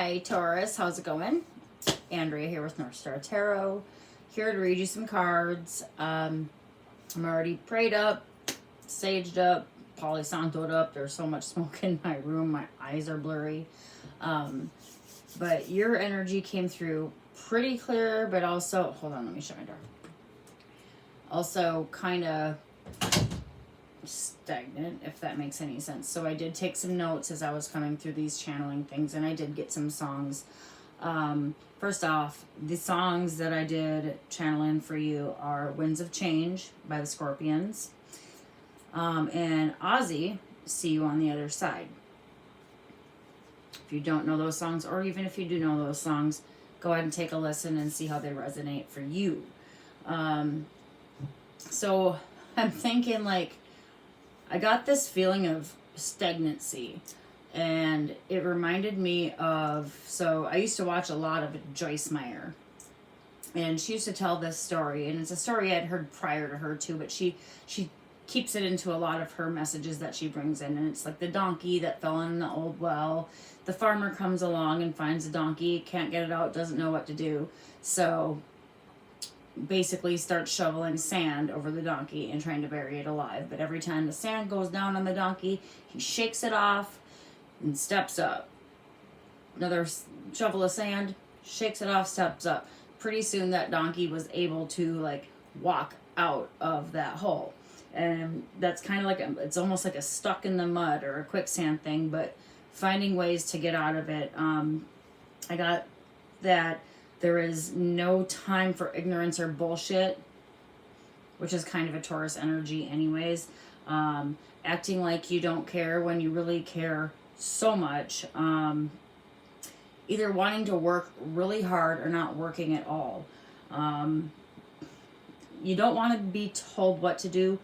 Hi, Taurus. How's it going? Andrea here with North Star Tarot. Here to read you some cards. I'm already prayed up, saged up, Palo Santo'd up. There's so much smoke in my room. My eyes are blurry. But your energy came through pretty clear, but also... Hold on, let me shut my door. Also kind of stagnant, if that makes any sense. So I did take some notes as I was coming through these channeling things, and I did get some songs. First off, the songs that I did channel in for you are Winds of Change by the Scorpions, and Ozzy, See You on the Other Side. If you don't know those songs, or even if you do know those songs, go ahead and take a listen and see how they resonate for you. So I'm thinking, like, I got this feeling of stagnancy, and it reminded me of, so I used to watch a lot of Joyce Meyer, and she used to tell this story, and it's a story I'd heard prior to her too, but she keeps it into a lot of her messages that she brings in, and it's like the donkey that fell in the old well. The farmer comes along and finds the donkey, can't get it out, doesn't know what to do, so basically starts shoveling sand over the donkey and trying to bury it alive. But every time the sand goes down on the donkey, he shakes it off and steps up. Another shovel of sand, shakes it off, steps up. Pretty soon that donkey was able to, like, walk out of that hole. And that's kind of like, it's almost like a stuck in the mud or a quicksand thing, but finding ways to get out of it. I got that there is no time for ignorance or bullshit, which is kind of a Taurus energy anyways. Acting like you don't care when you really care so much. Either wanting to work really hard or not working at all. You don't want to be told what to do.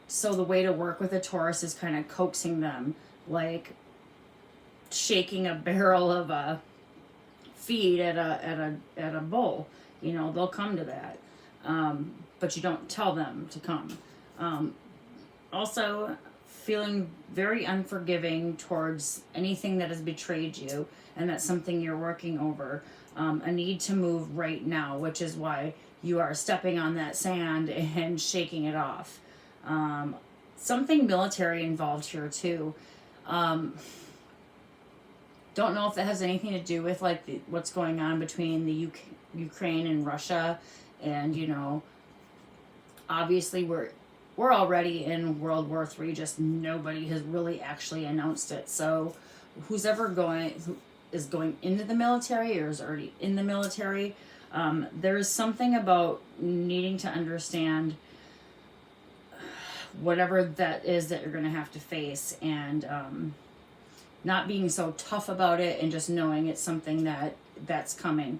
So the way to work with a Taurus is kind of coaxing them, like shaking a barrel of a feed at a bowl. You know, they'll come to that, but you don't tell them to come. Also feeling very unforgiving towards anything that has betrayed you, and that's something you're working over. A need to move right now, which is why you are stepping on that sand and shaking it off. Something military involved here too. Don't know if that has anything to do with, like, what's going on between the Ukraine and Russia, and, you know, obviously we're already in World War III, just nobody has really actually announced it. So who is going into the military or is already in the military, there's something about needing to understand whatever that is that you're going to have to face, and not being so tough about it, and just knowing it's something that's coming.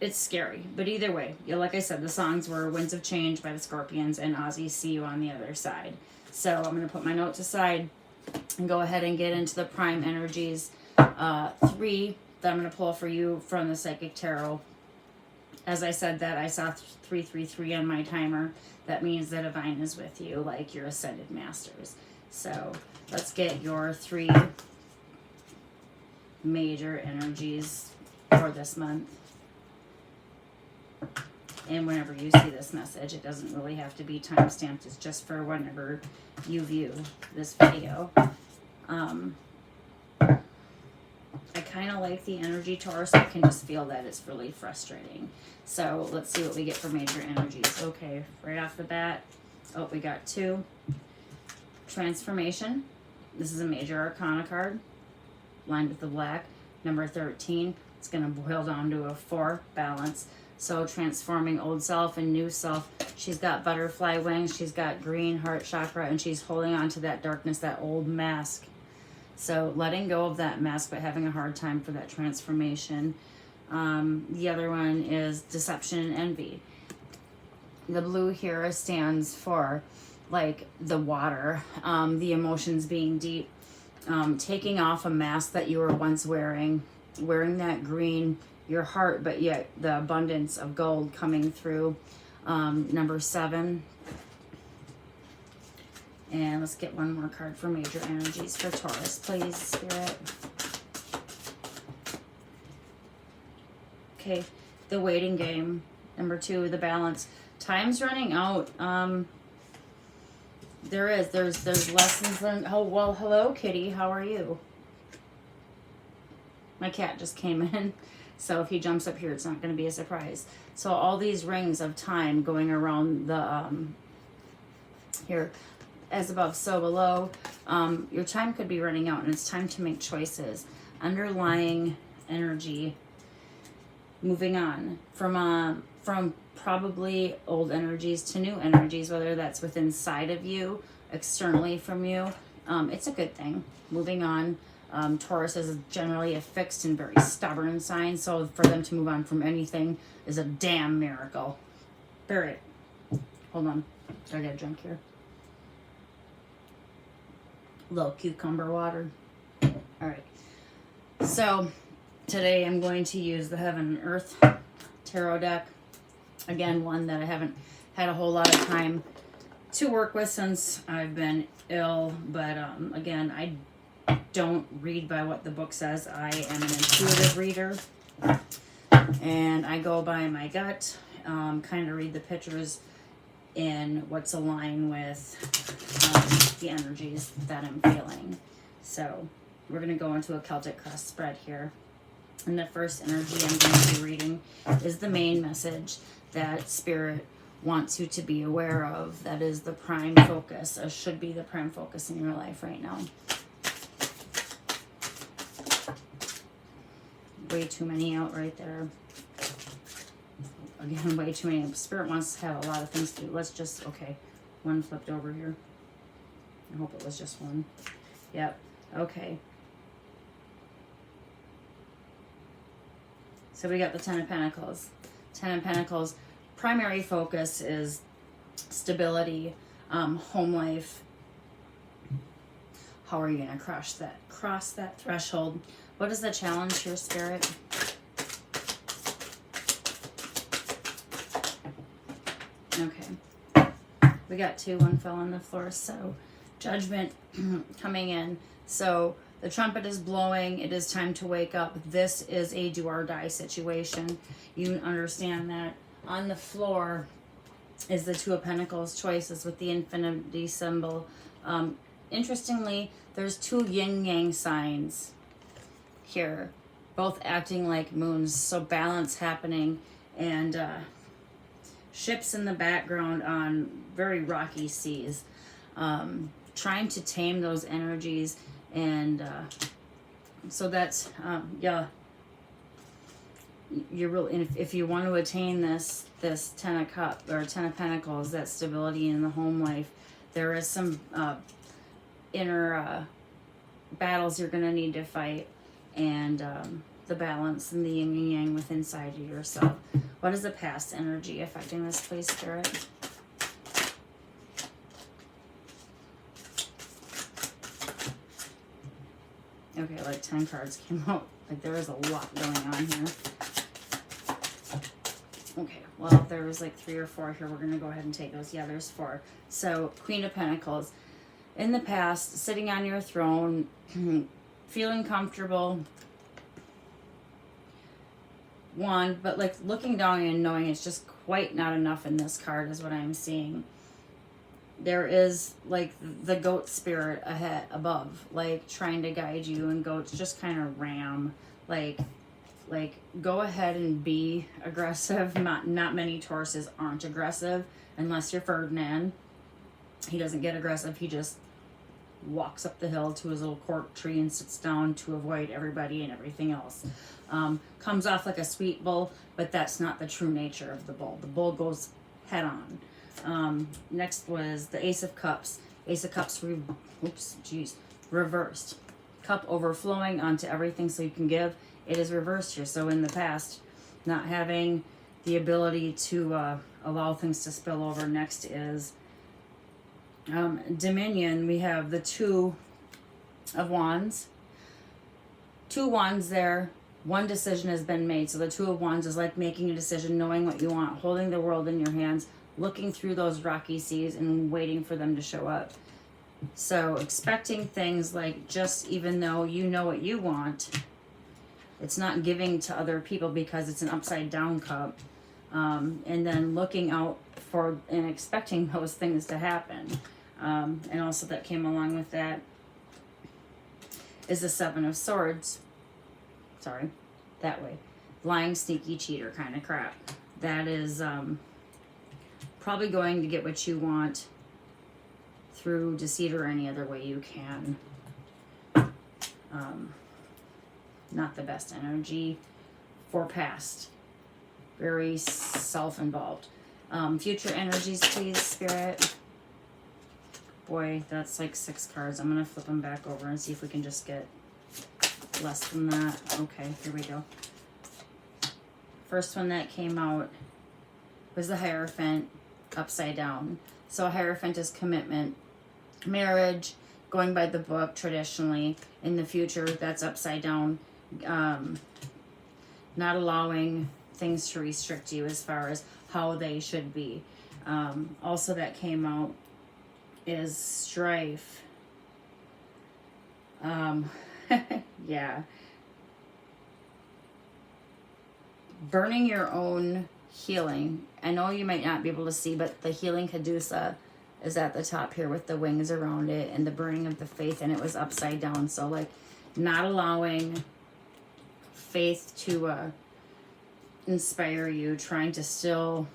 It's scary, but either way, like I said, the songs were Winds of Change by the Scorpions and Ozzy, See You on the Other Side. So I'm going to put my notes aside and go ahead and get into the prime energies. 3 that I'm going to pull for you from the Psychic Tarot. As I said that, I saw 333 on my timer. That means the divine is with you, like your ascended masters. So let's get your 3 major energies for this month. And whenever you see this message, it doesn't really have to be time-stamped. It's just for whenever you view this video. I kind of like the energy, Taurus. I can just feel that it's really frustrating. So let's see what we get for major energies. Okay, right off the bat, oh, we got 2. Transformation. This is a major arcana card, lined with the black. Number 13. It's going to boil down to a 4, balance. So transforming old self and new self. She's got butterfly wings. She's got green heart chakra, and she's holding on to that darkness, that old mask. So letting go of that mask, but having a hard time for that transformation. The other one is deception and envy. The blue here stands for, like, the water, the emotions being deep, taking off a mask that you were once wearing that green, your heart, but yet the abundance of gold coming through. Number 7. And let's get one more card for major energies for Taurus, please, Spirit. Okay, the waiting game. Number 2, the balance. Time's running out. There's lessons learned. Oh, well, hello, kitty. How are you? My cat just came in. So if he jumps up here, it's not going to be a surprise. So all these rings of time going around the, here, as above, so below. Your time could be running out, and it's time to make choices. Underlying energy, moving on from probably old energies to new energies, whether that's within inside of you, externally from you. It's a good thing. Moving on. Taurus is generally a fixed and very stubborn sign, so for them to move on from anything is a damn miracle. Bear it. Hold on. I got a drink here. Little cucumber water. Alright. So, today I'm going to use the Heaven and Earth Tarot deck. Again, one that I haven't had a whole lot of time to work with since I've been ill. But, again, I don't read by what the book says. I am an intuitive reader. And I go by my gut. Kind of read the pictures in what's aligned with the energies that I'm feeling. So we're going to go into a Celtic cross spread here. And the first energy I'm going to be reading is the main message that Spirit wants you to be aware of. That is the prime focus, or should be the prime focus in your life right now. Way too many out right there. Again, way too many. Spirit wants to have a lot of things to do. Let's just, okay, one flipped over here. I hope it was just one. Yep, okay. So we got the Ten of Pentacles. Ten of Pentacles, primary focus is stability, home life. How are you going to cross that threshold? What is the challenge here, Spirit? Okay. We got 2, 1 fell on the floor. So judgment coming in. So the trumpet is blowing. It is time to wake up. This is a do or die situation. You understand that. On the floor is the 2 of Pentacles choices with the infinity symbol. Interestingly, there's 2 yin-yang signs here, both acting like moons. So balance happening, and ships in the background on very rocky seas. Trying to tame those energies, and so that's yeah, you're really, if you want to attain this 10 of Cups or 10 of Pentacles, that stability in the home life, there is some inner battles you're going to need to fight, and the balance and the yin and yang within inside of yourself. What is the past energy affecting this, please, Spirit? Okay, like 10 cards came out. Like there is a lot going on here. Okay, well, if there was like 3 or 4 here, we're going to go ahead and take those. Yeah, there's 4. So, Queen of Pentacles. In the past, sitting on your throne, feeling comfortable, wand, but like looking down and knowing it's just quite not enough in this card is what I'm seeing. There is like the goat spirit ahead, above, like trying to guide you, and goats just kind of ram, like go ahead and be aggressive. Not many Tauruses aren't aggressive unless you're Ferdinand. He doesn't get aggressive. He just walks up the hill to his little cork tree and sits down to avoid everybody and everything else. Comes off like a sweet bull, but that's not the true nature of the bull. The bull goes head on. Next was the Ace of Cups. Ace of Cups, reversed. Cup overflowing onto everything so you can give. It is reversed here. So in the past, not having the ability to allow things to spill over. Next is Dominion. We have the 2 of Wands. 2 wands there. One decision has been made. So the 2 of Wands is like making a decision, knowing what you want, holding the world in your hands, looking through those rocky seas and waiting for them to show up. So expecting things like, just even though you know what you want, It's not giving to other people because it's an upside down cup. And then looking out for and expecting those things to happen. And also that came along with that is the Seven of Swords. Sorry, that way. Lying, sneaky, cheater kind of crap. That is probably going to get what you want through deceit or any other way you can. Not the best energy for past. Very self-involved. Future energies, please, Spirit. Boy, that's like 6 cards. I'm going to flip them back over and see if we can just get less than that. Okay, here we go. First one that came out was the Hierophant upside down. So a Hierophant is commitment, marriage, going by the book traditionally. In the future, that's upside down. Not allowing things to restrict you as far as how they should be. Also that came out is strife. Yeah. Burning your own healing. I know you might not be able to see, but the healing Caduceus is at the top here with the wings around it and the burning of the faith, and it was upside down. So like not allowing faith to inspire you, trying to still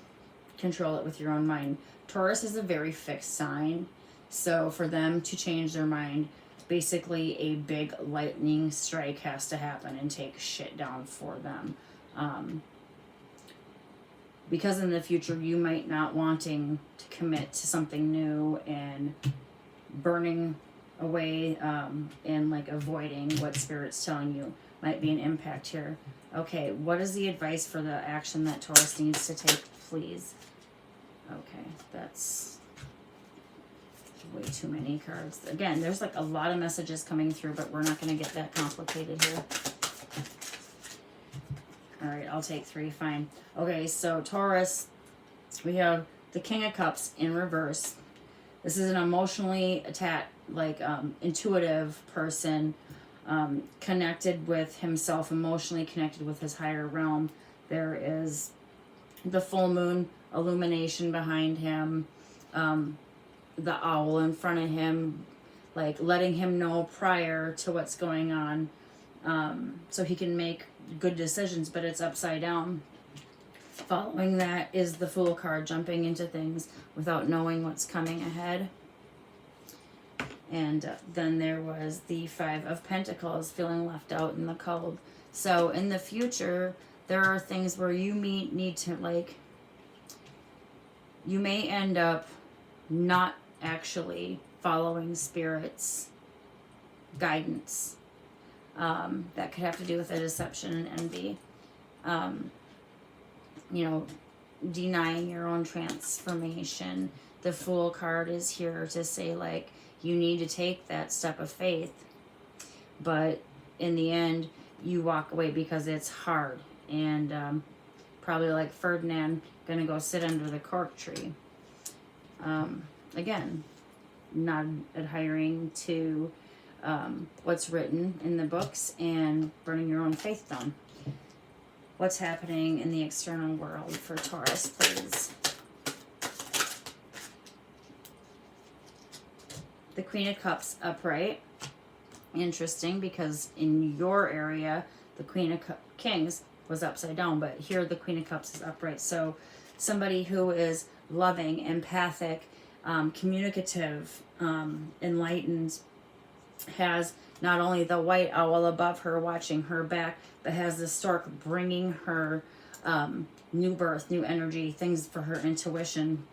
control it with your own mind. Taurus is a very fixed sign, so for them to change their mind, basically a big lightning strike has to happen and take shit down for them. Because in the future you might not wanting to commit to something new and burning away and like avoiding what Spirit's telling you might be an impact here. Okay, what is the advice for the action that Taurus needs to take, please? Okay, that's way too many cards. Again, there's like a lot of messages coming through, but we're not going to get that complicated here. All right, I'll take 3, fine. Okay, so Taurus, we have the King of Cups in reverse. This is an emotionally attached, like intuitive person, connected with himself, emotionally connected with his higher realm. There is the full moon illumination behind him, the owl in front of him, like letting him know prior to what's going on, so he can make good decisions, but it's upside down. Following that is the Fool card, jumping into things without knowing what's coming ahead. And then there was the 5 of Pentacles, feeling left out in the cold. So in the future, there are things where you need to, like, you may end up not actually following Spirit's guidance. That could have to do with a deception and envy. You know, denying your own transformation. The Fool card is here to say, like, you need to take that step of faith, but in the end you walk away because it's hard, and probably like Ferdinand, gonna go sit under the cork tree. Again, not adhering to what's written in the books and burning your own faith down. What's happening in the external world for Taurus, please? The Queen of Cups upright. Interesting, because in your area, the Queen of Kings was upside down, but here the Queen of Cups is upright. So somebody who is loving, empathic, communicative, enlightened, has not only the white owl above her watching her back, but has the stork bringing her new birth, new energy, things for her intuition,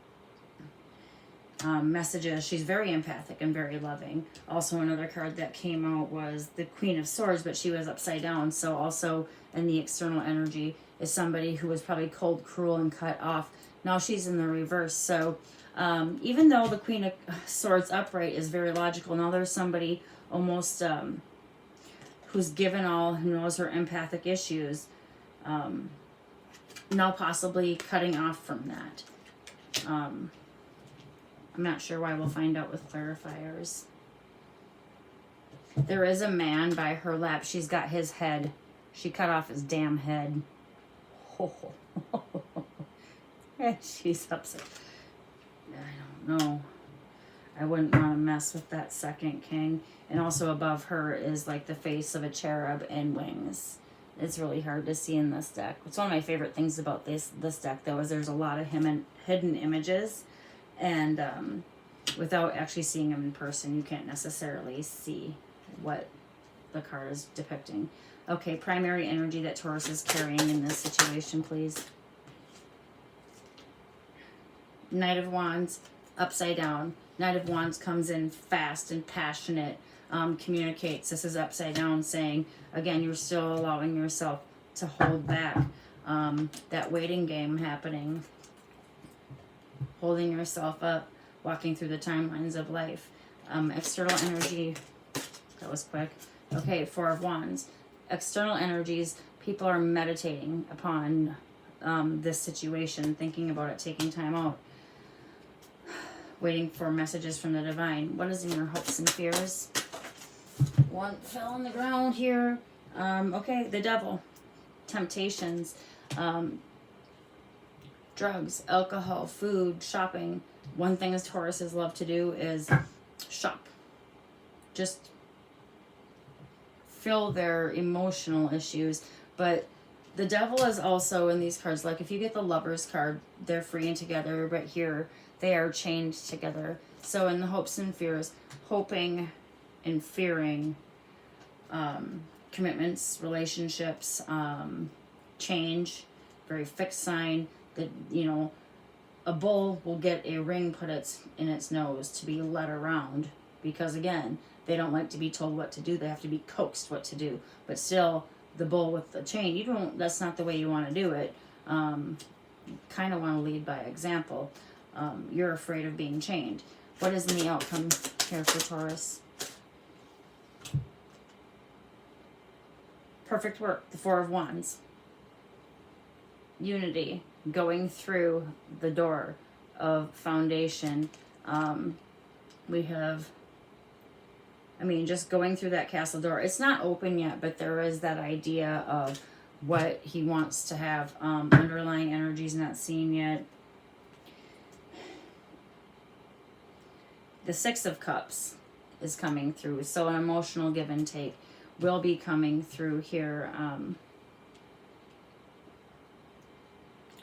messages. She's very empathic and very loving. Also, another card that came out was the Queen of Swords, but she was upside down. So also in the external energy is somebody who was probably cold, cruel, and cut off. Now she's in the reverse. So even though the Queen of Swords upright is very logical, now there's somebody almost who's given all, who knows her empathic issues, now possibly cutting off from that. I'm not sure why. We'll find out with clarifiers. There is a man by her lap. She's got his head She cut off his damn head. She's upset. I don't know. I wouldn't want to mess with that second king. And also above her is like the face of a cherub and wings. It's really hard to see in this deck. It's one of my favorite things about this deck, though, is there's a lot of hidden images. And without actually seeing them in person, you can't necessarily see what the card is depicting. Okay, primary energy that Taurus is carrying in this situation, please. Knight of Wands, upside down. Knight of Wands comes in fast and passionate, communicates. This is upside down, saying, again, you're still allowing yourself to hold back. That waiting game happening. Holding yourself up, walking through the timelines of life. External energy, that was quick. Okay, Four of Wands. External energies, people are meditating upon this situation, thinking about it, taking time out. Waiting for messages from the divine. What is in your hopes and fears? One fell on the ground here. Okay, the devil. Temptations. Drugs, alcohol, food, shopping. One thing as Tauruses love to do is shop. Just fill their emotional issues. But the devil is also in these cards. Like if you get the Lover's card, they're free and together. But here, they are chained together. So in the hopes and fears, hoping and fearing commitments, relationships, change, very fixed sign that, you know, a bull will get a ring put in its nose to be led around because, again, they don't like to be told what to do. They have to be coaxed what to do. But still, the bull with the chain, that's not the way you want to do it. You kind of want to lead by example. You're afraid of being chained. What is in the outcome here for Taurus? Perfect work, the Four of Wands. Unity, going through the door of foundation. We have, just going through that castle door. It's not open yet, but there is that idea of what he wants to have. Underlying energies not seen yet. The Six of Cups is coming through. So an emotional give and take will be coming through here.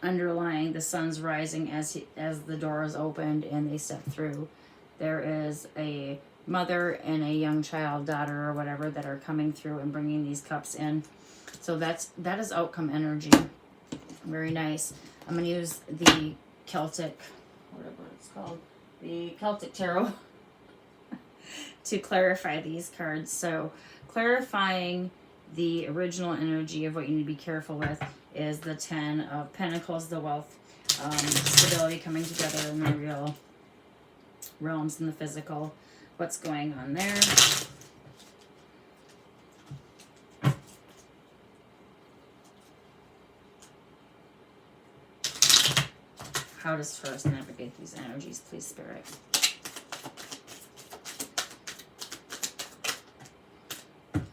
Underlying, the sun's rising as the door is opened and they step through. There is a mother and a young child, daughter or whatever, that are coming through and bringing these cups in. So that is outcome energy. Very nice. I'm going to use the Celtic, whatever it's called, the Celtic Tarot to clarify these cards. So clarifying the original energy of what you need to be careful with is the Ten of Pentacles, the wealth, stability coming together in the real realms and the physical. What's going on there? How does Taurus navigate these energies, please, Spirit?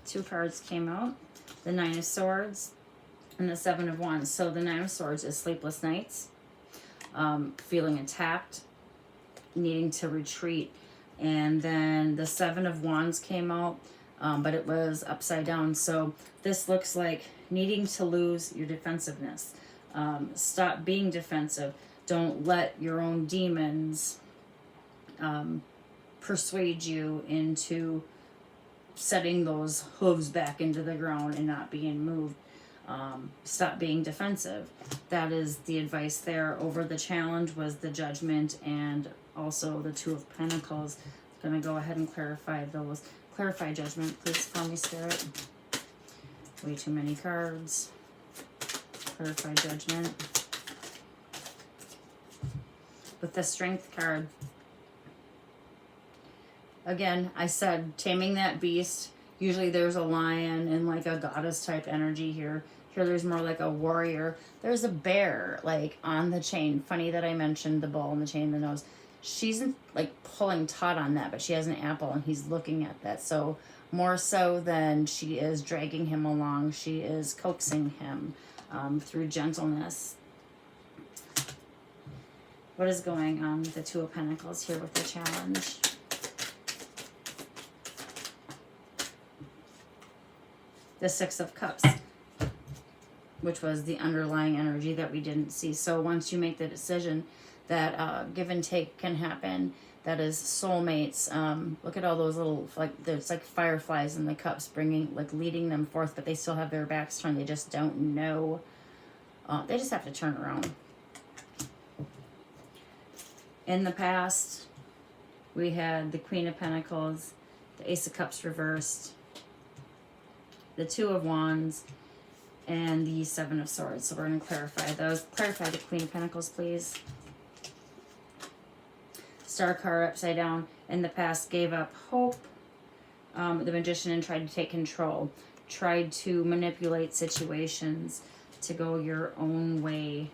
Two cards came out. The Nine of Swords and the Seven of Wands. So the Nine of Swords is sleepless nights, feeling attacked, needing to retreat. And then the Seven of Wands came out, but it was upside down. So this looks like needing to lose your defensiveness. Stop being defensive. Don't let your own demons persuade you into setting those hooves back into the ground and not being moved. Stop being defensive. That is the advice there. Over the challenge was the Judgment and also the Two of Pentacles. I'm going to go ahead and clarify those. Clarify Judgment, please, for me, Spirit. Way too many cards. Clarify Judgment. With the Strength card, again, I said taming that beast. Usually there's a lion and like a goddess type energy here. Here there's more like a warrior. There's a bear like on the chain. Funny that I mentioned the bull and the chain in the nose. She's like pulling taut on that, but she has an apple and he's looking at that. So More so than she is dragging him along, she is coaxing him through gentleness. What is going on with the Two of Pentacles here with the challenge? The Six of Cups, which was the underlying energy that we didn't see. So once you make the decision that give and take can happen, that is soulmates. Look at all those little, like, there's like fireflies in the cups, bringing, like, leading them forth, but they still have their backs turned. They just don't know. They just have to turn around. In the past, we had the Queen of Pentacles, the Ace of Cups reversed, the Two of Wands, and the Seven of Swords. So we're going to clarify those. Clarify the Queen of Pentacles, please. Star card upside down. In the past, gave up hope. The Magician, and tried to take control. Tried to manipulate situations to go your own way.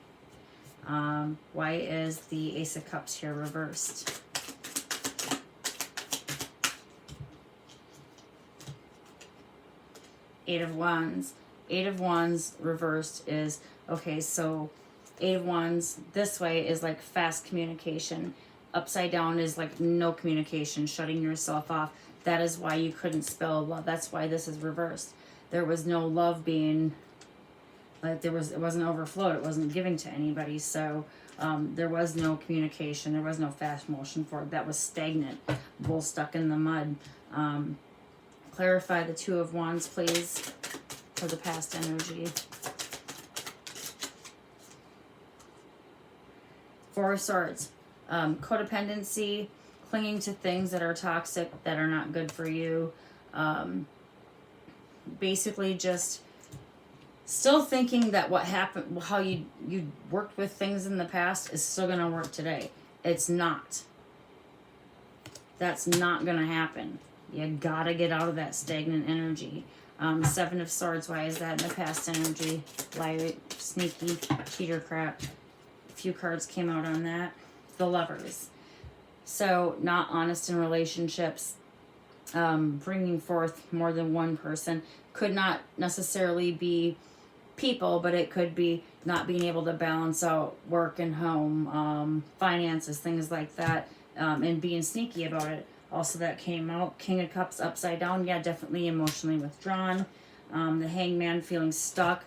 Why is the Ace of Cups here reversed? Eight of Wands. Eight of Wands reversed is, okay, so Eight of Wands this way is like fast communication. Upside down is like no communication, shutting yourself off. That is why you couldn't spell love. That's why this is reversed. There was no love being, like, it wasn't overflowed. It wasn't giving to anybody. So there was no communication. There was no fast motion forward. That was stagnant. Bull stuck in the mud. Clarify the Two of Wands, please, for the past energy. Four of Swords. Codependency, clinging to things that are toxic, that are not good for you. Basically just still thinking that what happened, how you worked with things in the past is still going to work today. It's not. That's not going to happen. You got to get out of that stagnant energy. Seven of Swords, why is that in the past energy? Liar, sneaky, cheater crap. A few cards came out on that. The Lovers. So not honest in relationships, bringing forth more than one person. Could not necessarily be people, but it could be not being able to balance out work and home, finances, things like that, and being sneaky about it. Also, that came out. King of Cups upside down. Yeah, definitely emotionally withdrawn. The Hangman, feeling stuck,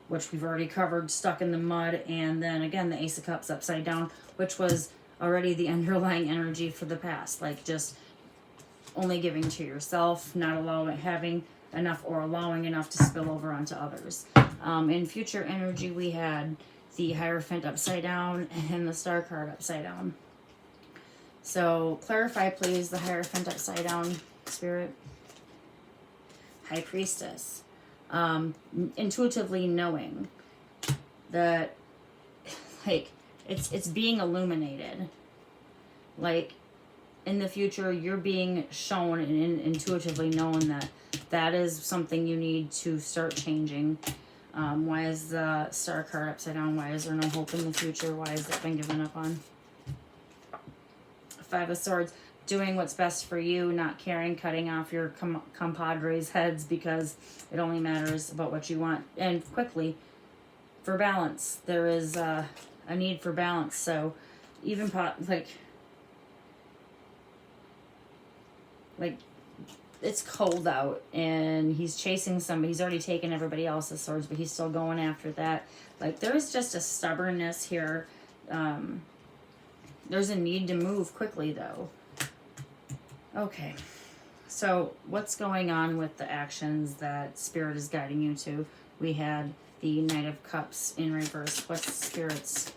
which we've already covered, stuck in the mud. And then again, the Ace of Cups upside down, which was already the underlying energy for the past. Like, just only giving to yourself, not having enough or allowing enough to spill over onto others. In future energy, we had the Hierophant upside down and the Star card upside down. So clarify, please, the Hierophant upside down, Spirit. High Priestess. Intuitively knowing that, like, it's being illuminated. Like, in the future, you're being shown and intuitively known that that is something you need to start changing. Why is the Star card upside down? Why is there no hope in the future? Why has it been given up on? Five of Swords, doing what's best for you, not caring, cutting off your compadres' heads because it only matters about what you want. And quickly, for balance, there is a need for balance. So even like it's cold out and he's chasing somebody. He's already taken everybody else's swords, but he's still going after that. Like, there's just a stubbornness here. There's a need to move quickly, though. Okay. So what's going on with the actions that Spirit is guiding you to? We had the Knight of Cups in reverse. What's Spirit's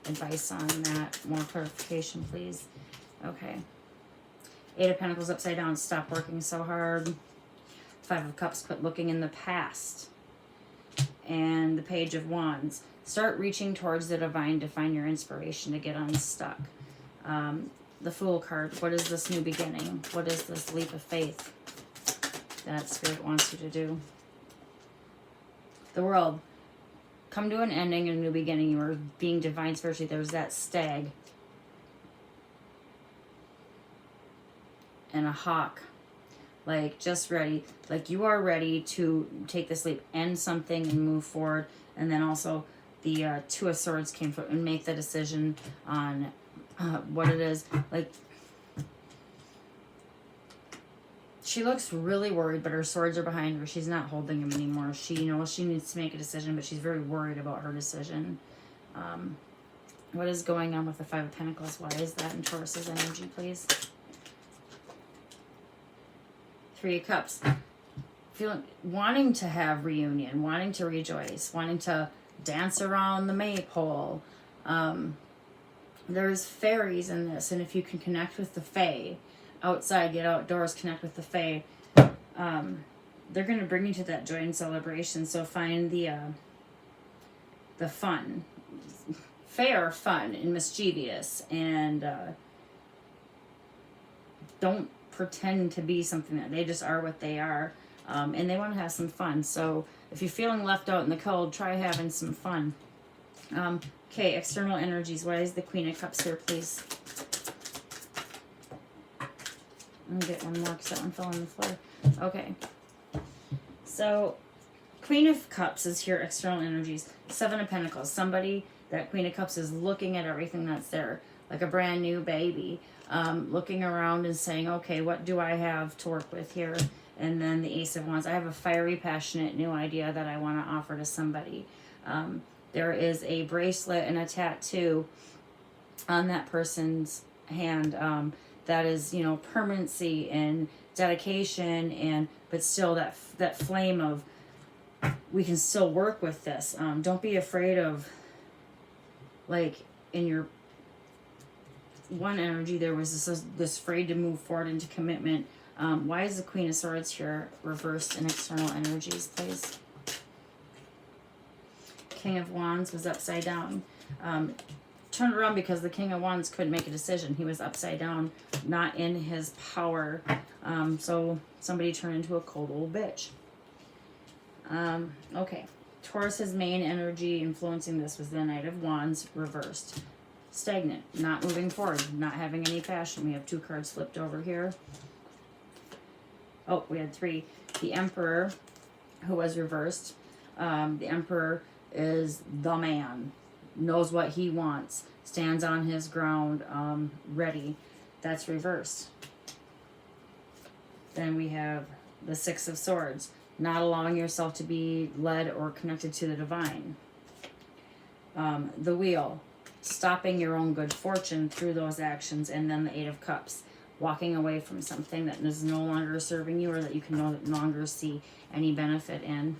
advice on that? More clarification, please. Okay. Eight of Pentacles upside down. Stop working so hard. Five of Cups, quit looking in the past. And the Page of Wands. Start reaching towards the divine to find your inspiration to get unstuck. The Fool card. What is this new beginning? What is this leap of faith that Spirit wants you to do? The World. Come to an ending and a new beginning. You are being divine spiritually. There's that stag. And a hawk. like just ready, like you are ready to take this leap, end something and move forward. And then also the Two of Swords came from and make the decision on what it is. Like, she looks really worried, but her swords are behind her. She's not holding them anymore. She knows she needs to make a decision, but she's very worried about her decision. What is going on with the Five of Pentacles? Why is that in Taurus's energy, please? Three of Cups. Wanting to have reunion, wanting to rejoice, wanting to dance around the maypole. There's fairies in this, and if you can connect with the fae, outside, get outdoors, connect with the fae, they're going to bring you to that joy and celebration. So find the fun. Fae are fun and mischievous, and don't pretend to be something that they just are what they are, and they want to have some fun. So if you're feeling left out in the cold, try having some fun. Okay, external energies. Why is the Queen of Cups here, please? Let me get one more because that one fell on the floor. Okay. So, Queen of Cups is here, external energies. Seven of Pentacles. Somebody, that Queen of Cups is looking at everything that's there, like a brand new baby, looking around and saying, okay, what do I have to work with here? And then the Ace of Wands. I have a fiery, passionate new idea that I want to offer to somebody. There is a bracelet and a tattoo on that person's hand that is, you know, permanency and dedication, and but still that flame of, we can still work with this. Don't be afraid of, like in your one energy, there was this afraid to move forward into commitment. Why is the Queen of Swords here reversed in external energies, please? King of Wands was upside down. Turned around because the King of Wands couldn't make a decision. He was upside down, not in his power. So somebody turned into a cold old bitch. Okay. Taurus's main energy influencing this was the Knight of Wands reversed. Stagnant, not moving forward, not having any passion. We have two cards flipped over here. Oh, we had three. The Emperor, who was reversed. The Emperor is the man, knows what he wants, stands on his ground, ready. That's reversed. Then we have the Six of Swords, not allowing yourself to be led or connected to the divine. The Wheel, stopping your own good fortune through those actions. And then the Eight of Cups, walking away from something that is no longer serving you or that you can no longer see any benefit in.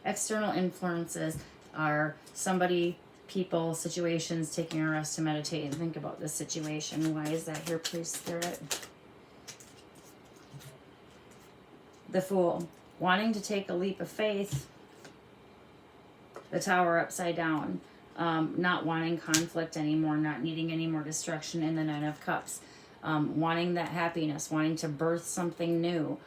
External influences are somebody, people, situations, taking a rest to meditate and think about this situation. Why is that here, please, Spirit? The Fool, wanting to take a leap of faith. The Tower upside down, not wanting conflict anymore, not needing any more destruction. In the Nine of Cups, wanting that happiness, wanting to birth something new.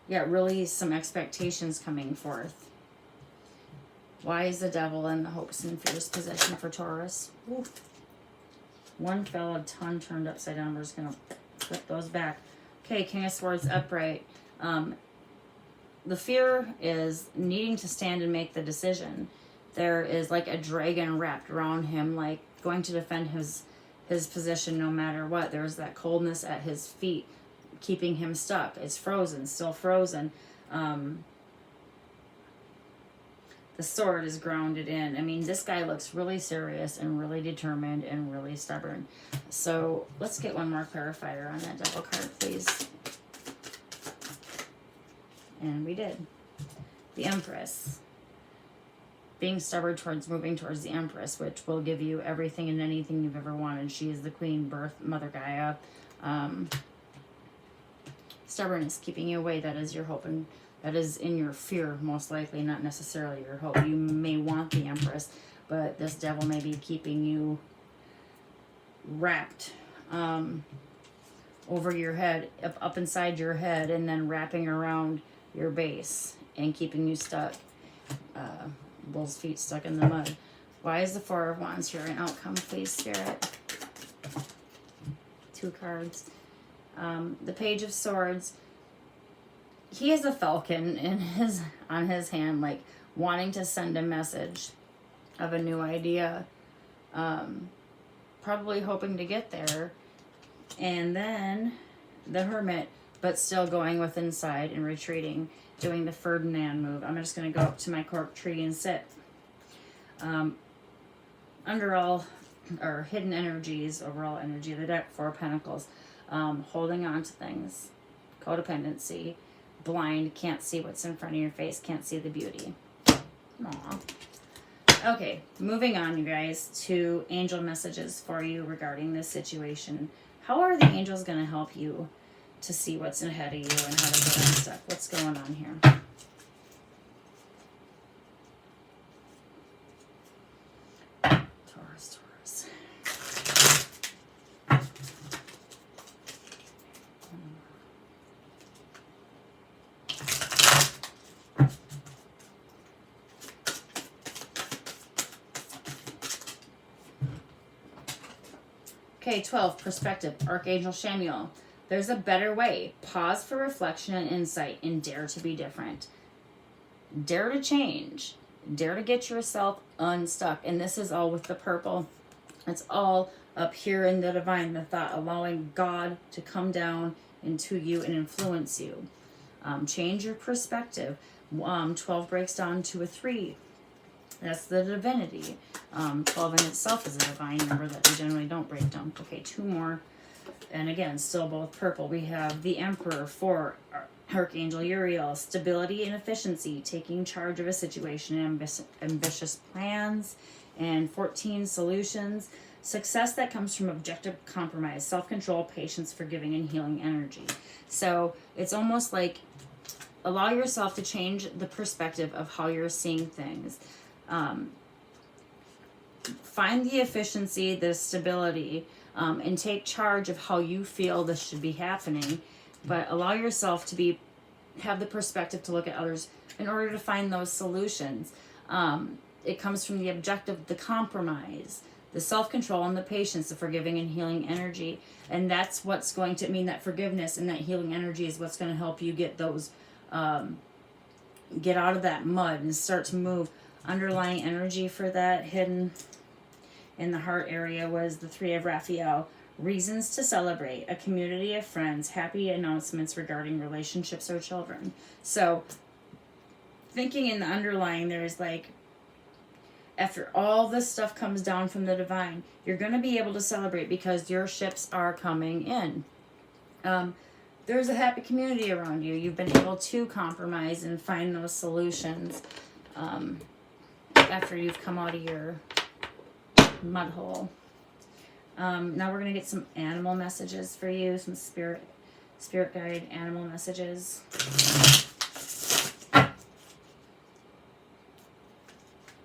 Yeah, really some expectations coming forth. Why is the Devil in the hopes and fears position for Taurus? Ooh. One fell, a ton turned upside down. We're just going to flip those back. Okay, King of Swords upright. The fear is needing to stand and make the decision. There is like a dragon wrapped around him, like going to defend his position no matter what. There's that coldness at his feet, keeping him stuck. It's frozen, still frozen. The sword is grounded in. I mean, this guy looks really serious and really determined and really stubborn. So let's get one more clarifier on that Devil card, please. And we did. The Empress. Being stubborn towards moving towards the Empress, which will give you everything and anything you've ever wanted. She is the Queen, Birth, Mother Gaia. Stubbornness, keeping you away. That is your hope, and that is in your fear, most likely, not necessarily your hope. You may want the Empress, but this Devil may be keeping you wrapped over your head, up inside your head, and then wrapping around your base and keeping you stuck. Bull's feet stuck in the mud. Why is the Four of Wands here? An outcome, please, Spirit. 2 cards. The Page of Swords. He has a falcon on his hand, like wanting to send a message of a new idea. Probably hoping to get there. And then the Hermit, but still going with inside and retreating, doing the Ferdinand move. I'm just going to go up to my cork tree and sit. Under all, or hidden energies, overall energy of the deck, 4 of Pentacles. Holding on to things. Codependency. Blind, can't see what's in front of your face, can't see the beauty. Aww. Okay, moving on, you guys, to angel messages for you regarding this situation. How are the angels going to help you to see what's ahead of you and how to get unstuck? What's going on here? Taurus. Okay, 12, perspective, Archangel Chamuel. There's a better way. Pause for reflection and insight and dare to be different. Dare to change. Dare to get yourself unstuck. And this is all with the purple. It's all up here in the divine, the thought, allowing God to come down into you and influence you. Change your perspective. 12 breaks down to a 3. That's the divinity. 12 in itself is a divine number that we generally don't break down. Okay, 2 more. And again, still both purple. We have the Emperor, 4, Archangel Uriel, stability and efficiency, taking charge of a situation, ambitious plans, and 14, solutions, success that comes from objective compromise, self-control, patience, forgiving, and healing energy. So it's almost like allow yourself to change the perspective of how you're seeing things. Find the efficiency, the stability, and take charge of how you feel this should be happening, but allow yourself to have the perspective to look at others in order to find those solutions. It comes from the objective, the compromise, the self-control, and the patience, the forgiving and healing energy. And that's what's going to mean, that forgiveness and that healing energy is what's going to help you get those, get out of that mud and start to move. Underlying energy for that hidden in the heart area was the 3 of Raphael. Reasons to celebrate, a community of friends, happy announcements regarding relationships or children. So thinking in the underlying, there's like, after all this stuff comes down from the divine, you're going to be able to celebrate because your ships are coming in. There's a happy community around you. You've been able to compromise and find those solutions. After you've come out of your mud hole. Now we're going to get some animal messages for you, some spirit guide animal messages.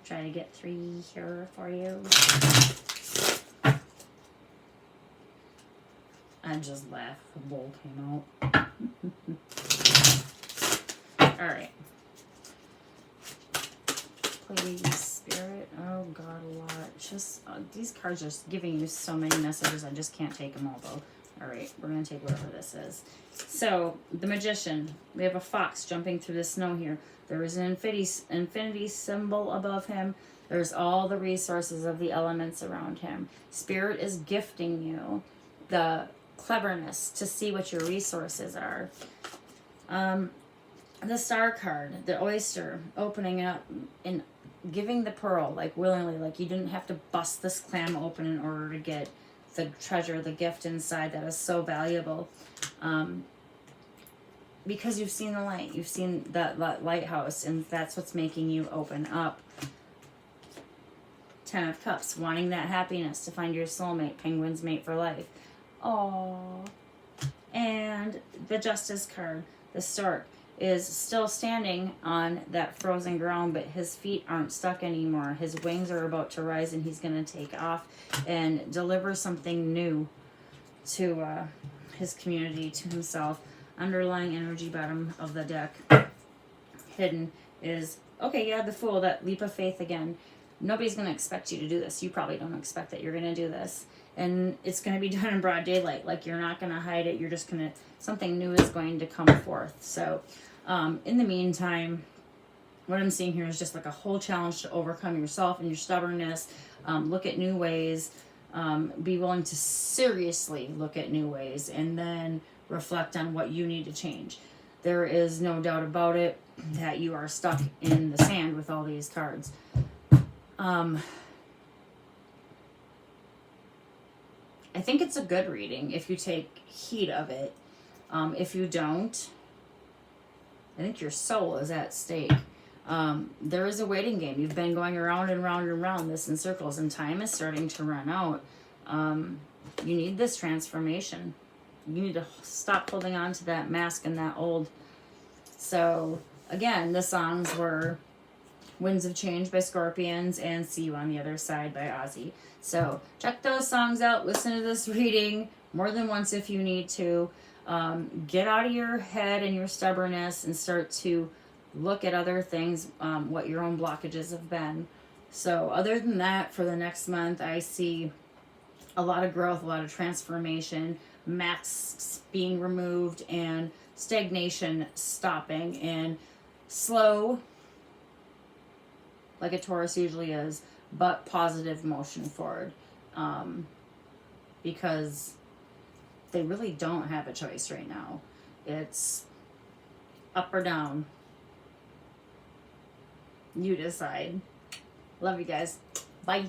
Try to get 3 here for you. I just laughed. The bowl came out. All right. Please, Spirit. Oh, God, a lot. Just, these cards are giving you so many messages. I just can't take them all, though. All right, we're going to take whatever this is. So, the Magician. We have a fox jumping through the snow here. There is an infinity symbol above him. There's all the resources of the elements around him. Spirit is gifting you the cleverness to see what your resources are. The Star card, the oyster, opening up and giving the pearl, like willingly, like you didn't have to bust this clam open in order to get the treasure, the gift inside that is so valuable. Because you've seen the light, you've seen that lighthouse, and that's what's making you open up. 10 of Cups, wanting that happiness, to find your soulmate, penguin's mate for life. Aww. And the Justice card, the stork, is still standing on that frozen ground, but his feet aren't stuck anymore. His wings are about to rise, and he's going to take off and deliver something new to his community, to himself. Underlying energy, bottom of the deck, hidden, is, okay, yeah, the Fool, that leap of faith again. Nobody's going to expect you to do this. You probably don't expect that you're going to do this. and it's going to be done in broad daylight. Like, you're not going to hide it. You're just going to, something new is going to come forth. So in the meantime, what I'm seeing here is just like a whole challenge to overcome yourself and your stubbornness. Look at new ways. Be willing to seriously look at new ways, and then reflect on what you need to change. There is no doubt about it that you are stuck in the sand with all these cards. I think it's a good reading if you take heed of it. If you don't, I think your soul is at stake. There is a waiting game. You've been going around and round and round this in circles, and time is starting to run out. You need this transformation. You need to stop holding on to that mask and that old. So again, the songs were Winds of Change by Scorpions and See You on the Other Side by Ozzy. So check those songs out. Listen to this reading more than once if you need to. Get out of your head and your stubbornness and start to look at other things, what your own blockages have been. So other than that, for the next month, I see a lot of growth, a lot of transformation, masks being removed, and stagnation stopping, and slow, like a Taurus usually is, but positive motion forward. Because they really don't have a choice right now. It's up or down. You decide. Love you guys. Bye.